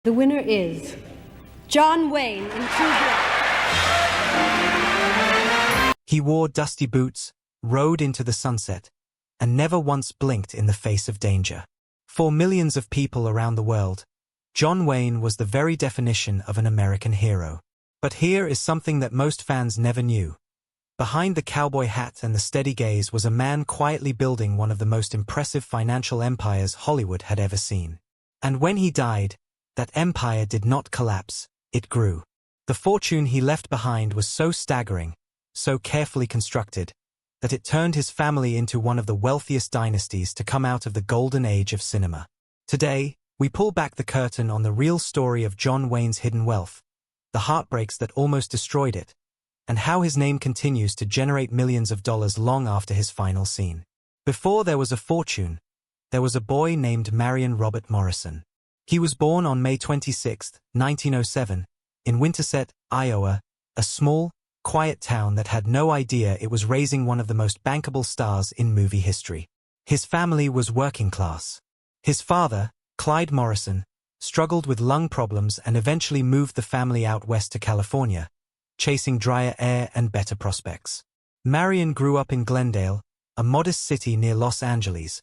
The winner is John Wayne in True Blood. He wore dusty boots, rode into the sunset, and never once blinked in the face of danger. For millions of people around the world, John Wayne was the very definition of an American hero. But here is something that most fans never knew. Behind the cowboy hat and the steady gaze was a man quietly building one of the most impressive financial empires Hollywood had ever seen. And when he died, that empire did not collapse, it grew. The fortune he left behind was so staggering, so carefully constructed, that it turned his family into one of the wealthiest dynasties to come out of the golden age of cinema. Today, we pull back the curtain on the real story of John Wayne's hidden wealth, the heartbreaks that almost destroyed it, and how his name continues to generate millions of dollars long after his final scene. Before there was a fortune, there was a boy named Marion Robert Morrison. He was born on May 26, 1907, in Winterset, Iowa, a small, quiet town that had no idea it was raising one of the most bankable stars in movie history. His family was working class. His father, Clyde Morrison, struggled with lung problems and eventually moved the family out west to California, chasing drier air and better prospects. Marion grew up in Glendale, a modest city near Los Angeles,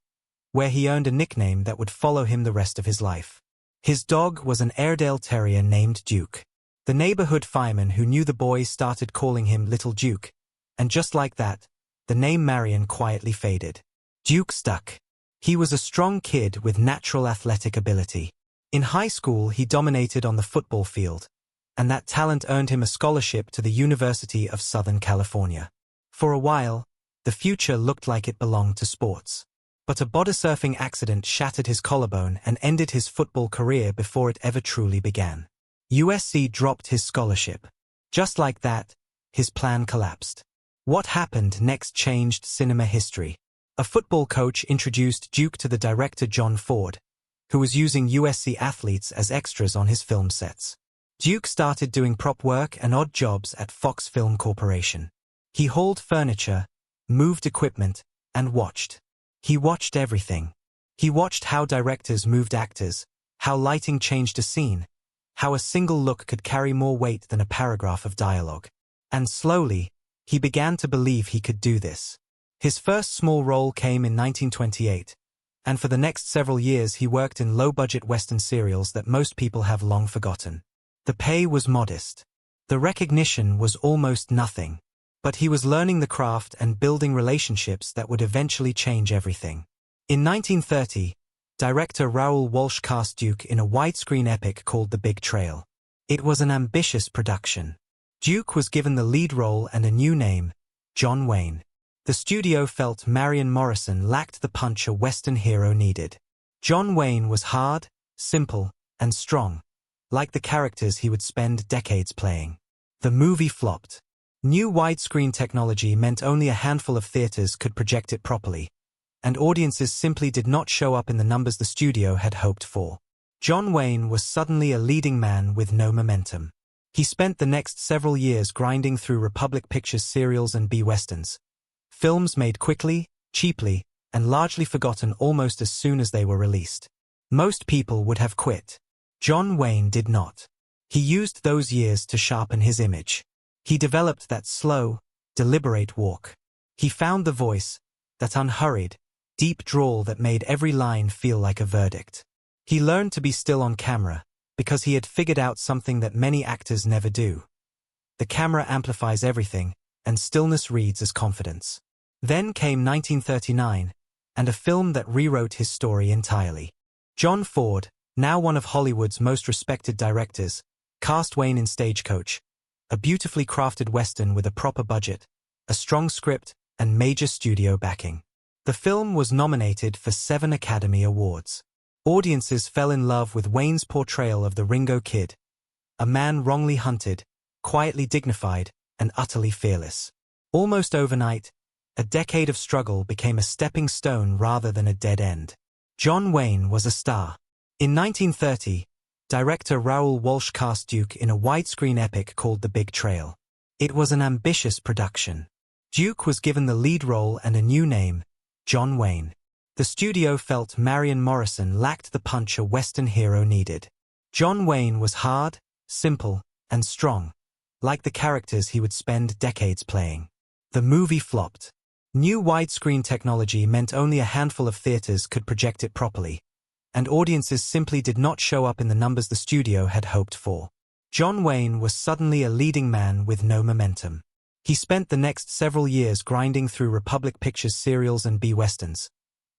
where he earned a nickname that would follow him the rest of his life. His dog was an Airedale Terrier named Duke. The neighborhood fireman who knew the boy started calling him Little Duke, and just like that, the name Marion quietly faded. Duke stuck. He was a strong kid with natural athletic ability. In high school, he dominated on the football field, and that talent earned him a scholarship to the University of Southern California. For a while, the future looked like it belonged to sports. But a bodysurfing accident shattered his collarbone and ended his football career before it ever truly began. USC dropped his scholarship. Just like that, his plan collapsed. What happened next changed cinema history. A football coach introduced Duke to the director John Ford, who was using USC athletes as extras on his film sets. Duke started doing prop work and odd jobs at Fox Film Corporation. He hauled furniture, moved equipment, and watched. He watched everything. He watched how directors moved actors, how lighting changed a scene, how a single look could carry more weight than a paragraph of dialogue. And slowly, he began to believe he could do this. His first small role came in 1928, and for the next several years he worked in low-budget Western serials that most people have long forgotten. The pay was modest. The recognition was almost nothing. But he was learning the craft and building relationships that would eventually change everything. In 1930, director Raoul Walsh cast Duke in a widescreen epic called The Big Trail. It was an ambitious production. Duke was given the lead role and a new name, John Wayne. The studio felt Marion Morrison lacked the punch a Western hero needed. John Wayne was hard, simple, and strong, like the characters he would spend decades playing. The movie flopped. New widescreen technology meant only a handful of theaters could project it properly, and audiences simply did not show up in the numbers the studio had hoped for. John Wayne was suddenly a leading man with no momentum. He spent the next several years grinding through Republic Pictures serials and B-westerns, films made quickly, cheaply, and largely forgotten almost as soon as they were released. Most people would have quit. John Wayne did not. He used those years to sharpen his image. He developed that slow, deliberate walk. He found the voice, that unhurried, deep drawl that made every line feel like a verdict. He learned to be still on camera, because he had figured out something that many actors never do. The camera amplifies everything, and stillness reads as confidence. Then came 1939, and a film that rewrote his story entirely. John Ford, now one of Hollywood's most respected directors, cast Wayne in Stagecoach, a beautifully crafted Western with a proper budget, a strong script, and major studio backing. The film was nominated for 7 Academy Awards. Audiences fell in love with Wayne's portrayal of the Ringo Kid, a man wrongly hunted, quietly dignified, and utterly fearless. Almost overnight, a decade of struggle became a stepping stone rather than a dead end. John Wayne was a star. In 1930, director Raoul Walsh cast Duke in a widescreen epic called The Big Trail. It was an ambitious production. Duke was given the lead role and a new name, John Wayne. The studio felt Marion Morrison lacked the punch a Western hero needed. John Wayne was hard, simple, and strong, like the characters he would spend decades playing. The movie flopped. New widescreen technology meant only a handful of theaters could project it properly, and audiences simply did not show up in the numbers the studio had hoped for. John Wayne was suddenly a leading man with no momentum. He spent the next several years grinding through Republic Pictures serials and B-westerns.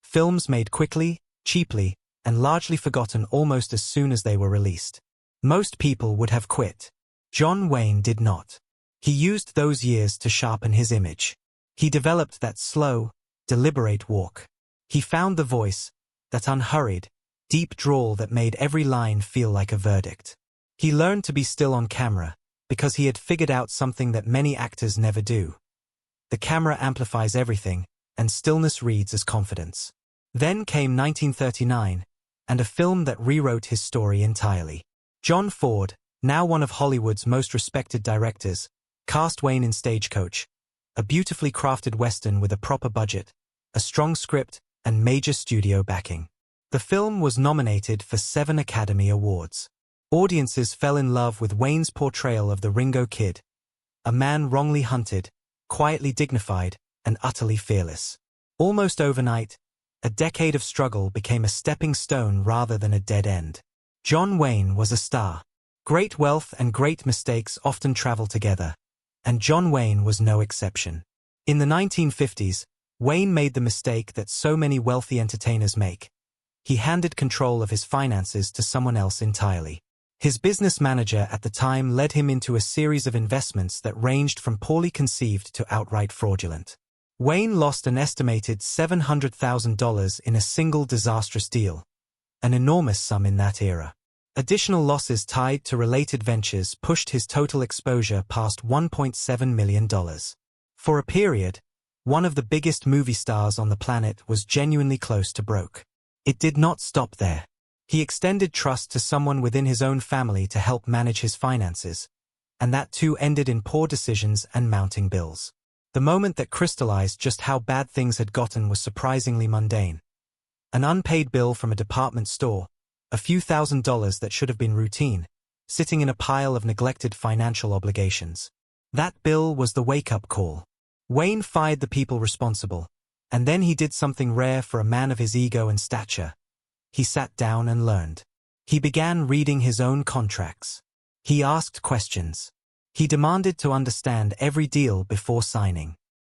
Films made quickly, cheaply, and largely forgotten almost as soon as they were released. Most people would have quit. John Wayne did not. He used those years to sharpen his image. He developed that slow, deliberate walk. He found the voice, that unhurried, deep drawl that made every line feel like a verdict. He learned to be still on camera, because he had figured out something that many actors never do. The camera amplifies everything, and stillness reads as confidence. Then came 1939, and a film that rewrote his story entirely. John Ford, now one of Hollywood's most respected directors, cast Wayne in Stagecoach, a beautifully crafted western with a proper budget, a strong script, and major studio backing. The film was nominated for 7 Academy Awards. Audiences fell in love with Wayne's portrayal of the Ringo Kid, a man wrongly hunted, quietly dignified, and utterly fearless. Almost overnight, a decade of struggle became a stepping stone rather than a dead end. John Wayne was a star. Great wealth and great mistakes often travel together, and John Wayne was no exception. In the 1950s, Wayne made the mistake that so many wealthy entertainers make. He handed control of his finances to someone else entirely. His business manager at the time led him into a series of investments that ranged from poorly conceived to outright fraudulent. Wayne lost an estimated $700,000 in a single disastrous deal, an enormous sum in that era. Additional losses tied to related ventures pushed his total exposure past $1.7 million. For a period, one of the biggest movie stars on the planet was genuinely close to broke. It did not stop there. He extended trust to someone within his own family to help manage his finances, and that too ended in poor decisions and mounting bills. The moment that crystallized just how bad things had gotten was surprisingly mundane. An unpaid bill from a department store, a few $1,000s that should have been routine, sitting in a pile of neglected financial obligations. That bill was the wake-up call. Wayne fired the people responsible, and then he did something rare for a man of his ego and stature. He sat down and learned. He began reading his own contracts. He asked questions. He demanded to understand every deal before signing.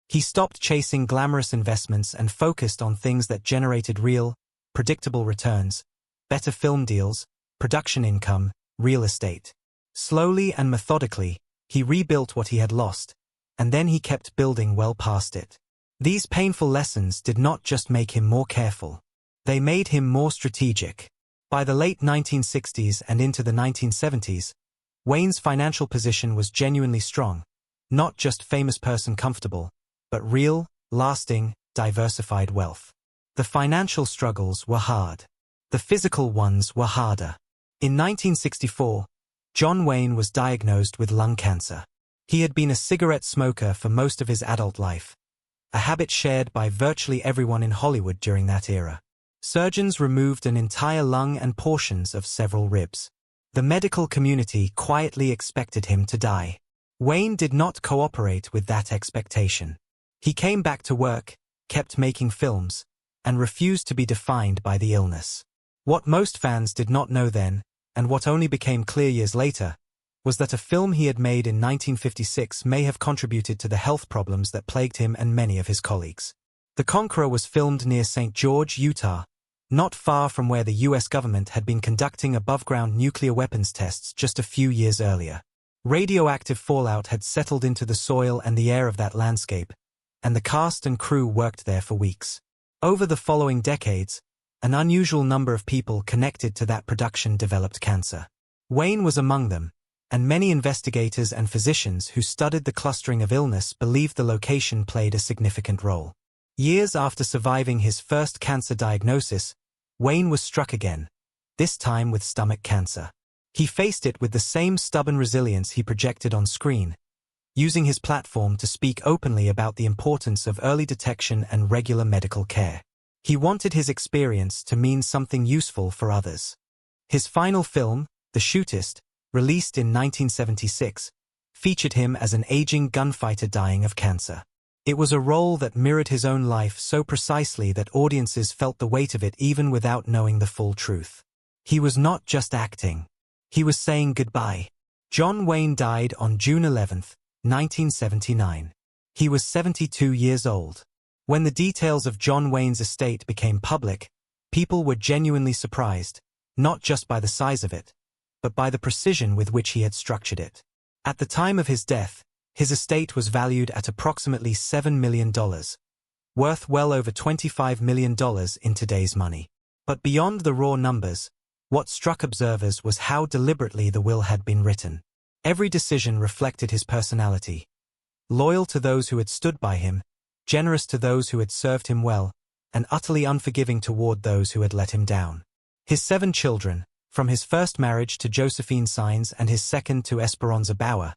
He stopped chasing glamorous investments and focused on things that generated real, predictable returns, better film deals, production income, real estate. Slowly and methodically, he rebuilt what he had lost, and then he kept building well past it. These painful lessons did not just make him more careful. They made him more strategic. By the late 1960s and into the 1970s, Wayne's financial position was genuinely strong, not just famous person comfortable, but real, lasting, diversified wealth. The financial struggles were hard. The physical ones were harder. In 1964, John Wayne was diagnosed with lung cancer. He had been a cigarette smoker for most of his adult life, a habit shared by virtually everyone in Hollywood during that era. Surgeons removed an entire lung and portions of several ribs. The medical community quietly expected him to die. Wayne did not cooperate with that expectation. He came back to work, kept making films, and refused to be defined by the illness. What most fans did not know then, and what only became clear years later, was that a film he had made in 1956 may have contributed to the health problems that plagued him and many of his colleagues. The Conqueror was filmed near St. George, Utah, not far from where the U.S. government had been conducting above-ground nuclear weapons tests just a few years earlier. Radioactive fallout had settled into the soil and the air of that landscape, and the cast and crew worked there for weeks. Over the following decades, an unusual number of people connected to that production developed cancer. Wayne was among them, and many investigators and physicians who studied the clustering of illness believed the location played a significant role. Years after surviving his first cancer diagnosis, Wayne was struck again, this time with stomach cancer. He faced it with the same stubborn resilience he projected on screen, using his platform to speak openly about the importance of early detection and regular medical care. He wanted his experience to mean something useful for others. His final film, The Shootist, released in 1976, featured him as an aging gunfighter dying of cancer. It was a role that mirrored his own life so precisely that audiences felt the weight of it even without knowing the full truth. He was not just acting. He was saying goodbye. John Wayne died on June 11, 1979. He was 72 years old. When the details of John Wayne's estate became public, people were genuinely surprised, not just by the size of it, but by the precision with which he had structured it. At the time of his death, his estate was valued at approximately $7 million, worth well over $25 million in today's money. But beyond the raw numbers, what struck observers was how deliberately the will had been written. Every decision reflected his personality. Loyal to those who had stood by him, generous to those who had served him well, and utterly unforgiving toward those who had let him down. His 7 children, from his first marriage to Josephine Saenz and his second to Esperanza Bauer,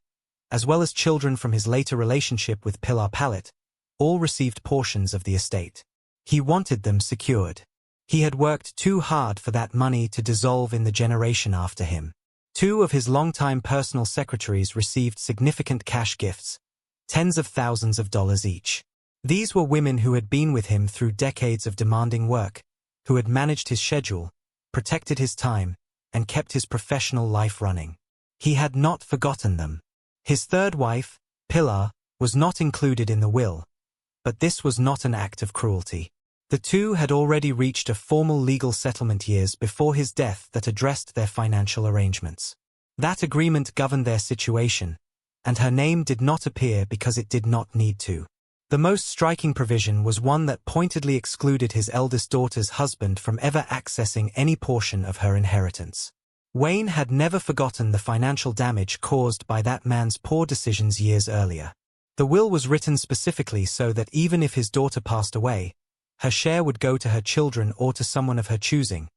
as well as children from his later relationship with Pilar Pallet, all received portions of the estate. He wanted them secured. He had worked too hard for that money to dissolve in the generation after him. 2 of his longtime personal secretaries received significant cash gifts, tens of thousands of dollars each. These were women who had been with him through decades of demanding work, who had managed his schedule, protected his time, and kept his professional life running. He had not forgotten them. His third wife, Pilar, was not included in the will, but this was not an act of cruelty. The two had already reached a formal legal settlement years before his death that addressed their financial arrangements. That agreement governed their situation, and her name did not appear because it did not need to. The most striking provision was one that pointedly excluded his eldest daughter's husband from ever accessing any portion of her inheritance. Wayne had never forgotten the financial damage caused by that man's poor decisions years earlier. The will was written specifically so that even if his daughter passed away, her share would go to her children or to someone of her choosing,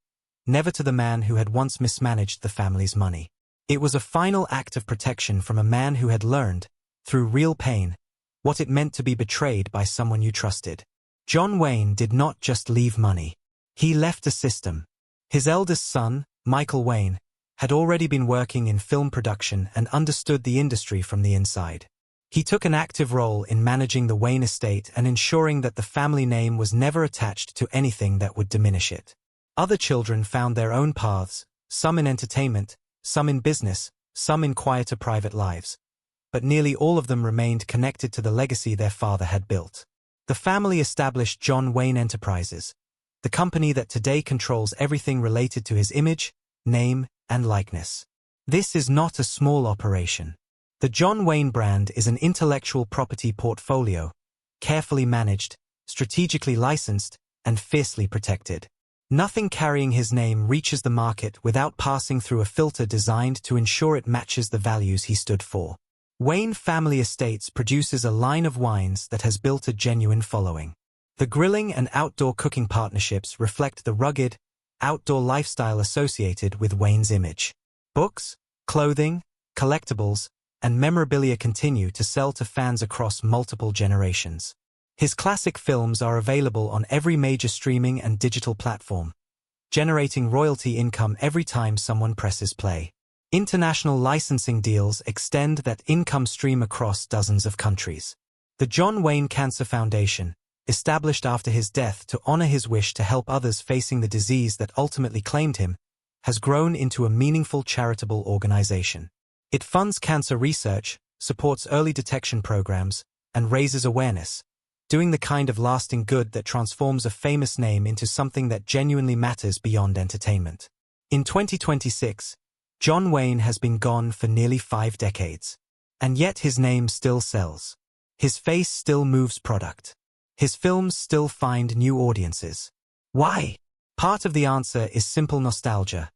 never to the man who had once mismanaged the family's money. It was a final act of protection from a man who had learned, through real pain, what it meant to be betrayed by someone you trusted. John Wayne did not just leave money. He left a system. His eldest son, Michael Wayne, had already been working in film production and understood the industry from the inside. He took an active role in managing the Wayne estate and ensuring that the family name was never attached to anything that would diminish it. Other children found their own paths, some in entertainment, some in business, some in quieter private lives. But nearly all of them remained connected to the legacy their father had built. The family established John Wayne Enterprises, the company that today controls everything related to his image, name, and likeness. This is not a small operation. The John Wayne brand is an intellectual property portfolio, carefully managed, strategically licensed, and fiercely protected. Nothing carrying his name reaches the market without passing through a filter designed to ensure it matches the values he stood for. Wayne Family Estates produces a line of wines that has built a genuine following. The grilling and outdoor cooking partnerships reflect the rugged, outdoor lifestyle associated with Wayne's image. Books, clothing, collectibles, and memorabilia continue to sell to fans across multiple generations. His classic films are available on every major streaming and digital platform, generating royalty income every time someone presses play. International licensing deals extend that income stream across dozens of countries. The John Wayne Cancer Foundation, established after his death to honor his wish to help others facing the disease that ultimately claimed him, has grown into a meaningful charitable organization. It funds cancer research, supports early detection programs, and raises awareness, doing the kind of lasting good that transforms a famous name into something that genuinely matters beyond entertainment. In 2026, John Wayne has been gone for nearly 5 decades. And yet his name still sells. His face still moves product. His films still find new audiences. Why? Part of the answer is simple nostalgia.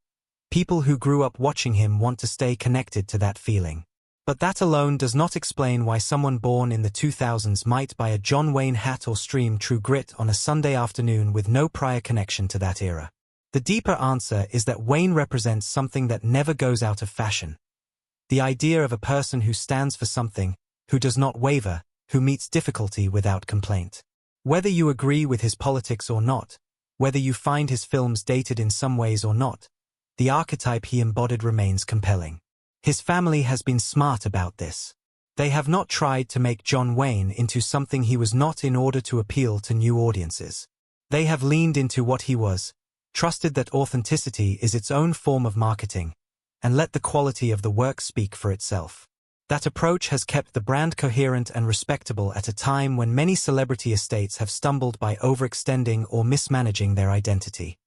People who grew up watching him want to stay connected to that feeling. But that alone does not explain why someone born in the 2000s might buy a John Wayne hat or stream True Grit on a Sunday afternoon with no prior connection to that era. The deeper answer is that Wayne represents something that never goes out of fashion. The idea of a person who stands for something, who does not waver, who meets difficulty without complaint. Whether you agree with his politics or not, whether you find his films dated in some ways or not, the archetype he embodied remains compelling. His family has been smart about this. They have not tried to make John Wayne into something he was not in order to appeal to new audiences. They have leaned into what he was, trusted that authenticity is its own form of marketing, and let the quality of the work speak for itself. That approach has kept the brand coherent and respectable at a time when many celebrity estates have stumbled by overextending or mismanaging their identity.